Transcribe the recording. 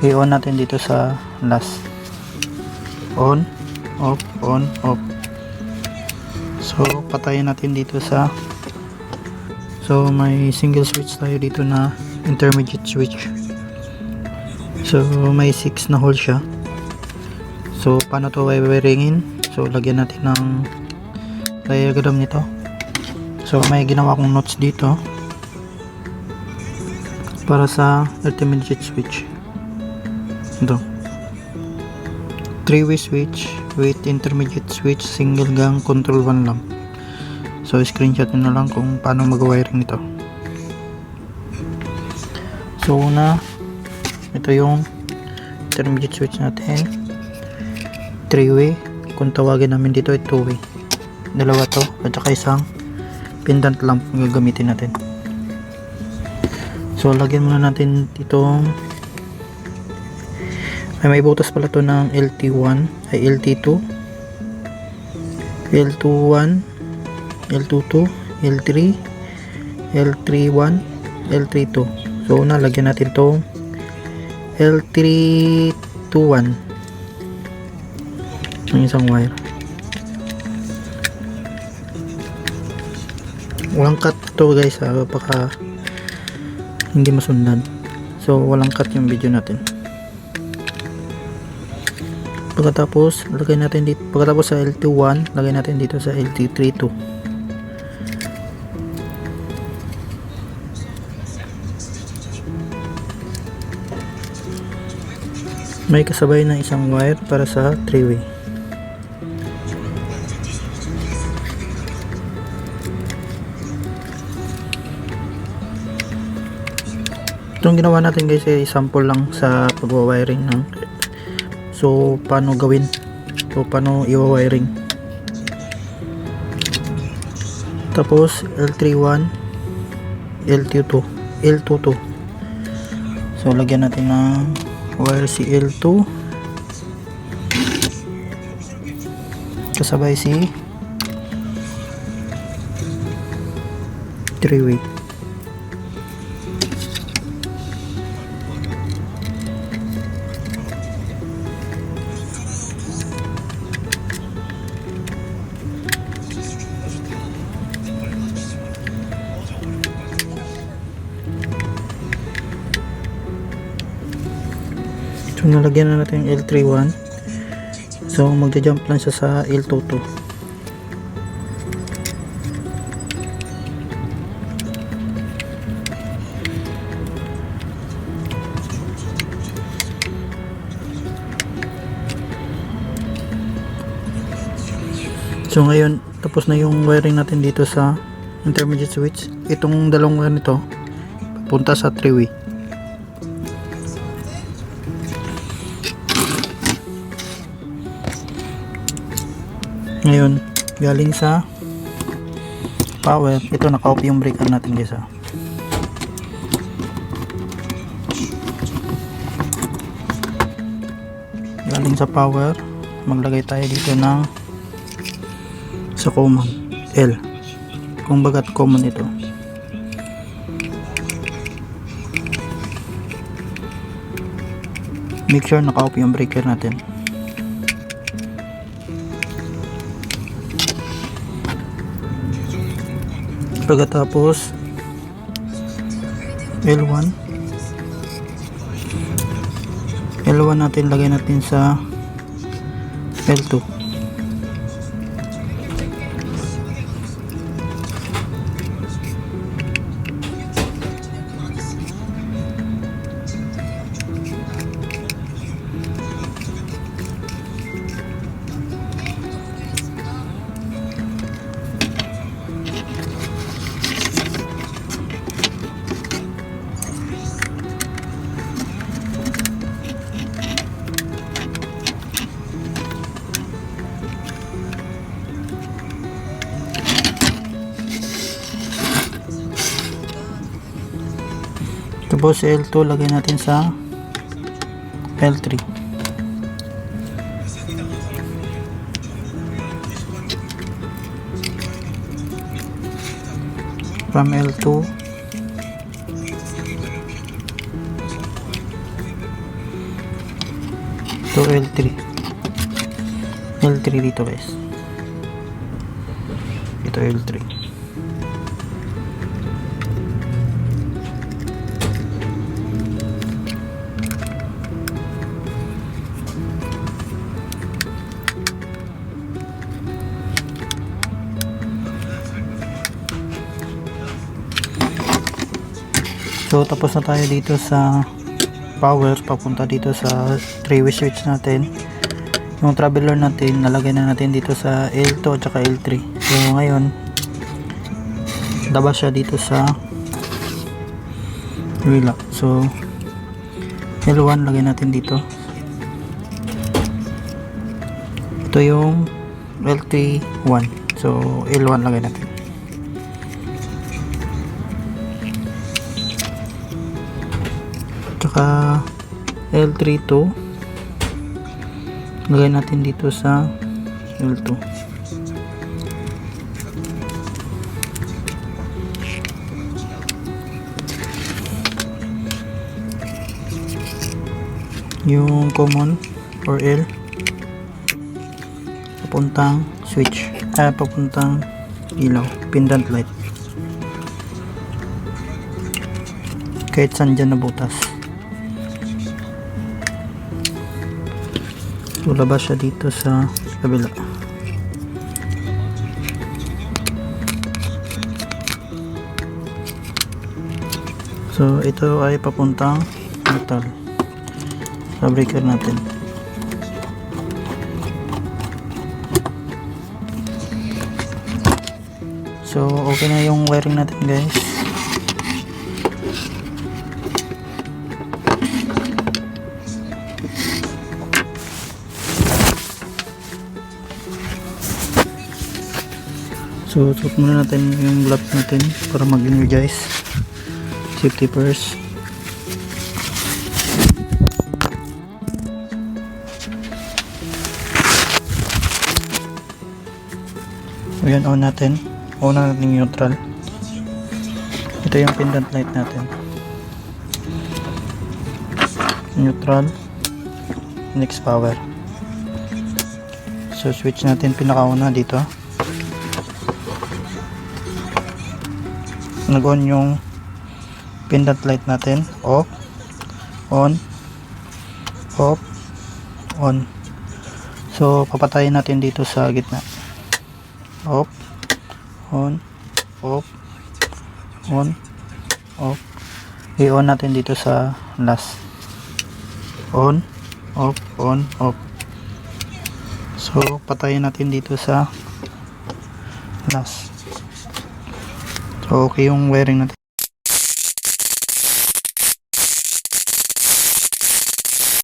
i-on natin dito sa last. On, off, on, off. So patayin natin dito sa, so may single switch tayo dito na intermediate switch. So may 6 na hole siya. So paano to wiringin? So lagyan natin ng diagram nito. So may ginawa kong notes dito para sa intermediate switch. Ito, 3-way switch with intermediate switch, single gang, control 1 lang. So screenshot nyo na lang kung paano mag-wiring nito. So una, ito yung intermediate switch natin, 3-way. Kung tawagin namin dito ay 2-way. Dalawa to, at saka isang pendant lamp ang gagamitin natin. So lagyan muna natin dito, ay may butas pala to ng LT1 ay LT2, L21, L22, L3, L31, L32. So una, lagyan natin tong L321 ng isang wire. Walang cut to guys, baka hindi masundan. So walang cut yung video natin. Pagkatapos lagay natin dito, pagkatapos sa LT1 lagay natin dito sa LT32. May kasabay na isang wire para sa 3-way. Itong ginawa natin guys ay sample lang sa pag-wiring ng, so paano gawin, so paano i-wiring. Tapos L31, L22, L22. So lagyan natin ng wire si L2 kasabay si 3-way. So nalagyan na natin yung L31. So magja-jump lang siya sa L22. So ngayon tapos na yung wiring natin dito sa intermediate switch. Itong dalawang wire nito papunta sa 3-way. Ngayon galing sa power, ito naka-off yung breaker natin guys. Galing sa power, maglagay tayo dito ng sa common L, kung bagat common ito. Make sure naka-off yung breaker natin. Pagkatapos L1 natin lagay natin sa L2. Tapos L2 lagay natin sa L3. From L2 So L3 dito guys, ito L3. So tapos na tayo dito sa power, papunta dito sa 3-way switch natin. Yung traveler natin nalagay na natin dito sa L2 at saka L3. So ngayon labas siya dito sa relay. So L1 lagay natin dito. Ito yung L3 1. So L1 lagay natin. Tsaka L3 2 lagay natin dito sa L2. Yung common or L papuntang switch, papuntang ilaw, pendant light, kahit saan dyan na butas. So labas siya dito sa kabila. So ito ay papuntang metal sa breaker natin. So okay na yung wiring natin guys. So, suot muna natin yung block natin para mag-energize. Safety first. So, yan, on natin. On na natin yung neutral. Ito yung pendant light natin. Neutral. Next power. So, switch natin pinakauna dito. Nag-on yung pendant light natin. Off, on, off, on. So papatayin natin dito sa gitna. Off, on, off, on, off. I-on natin dito sa last. On, off, on, off. So patayin natin dito sa last. So okay yung wiring natin.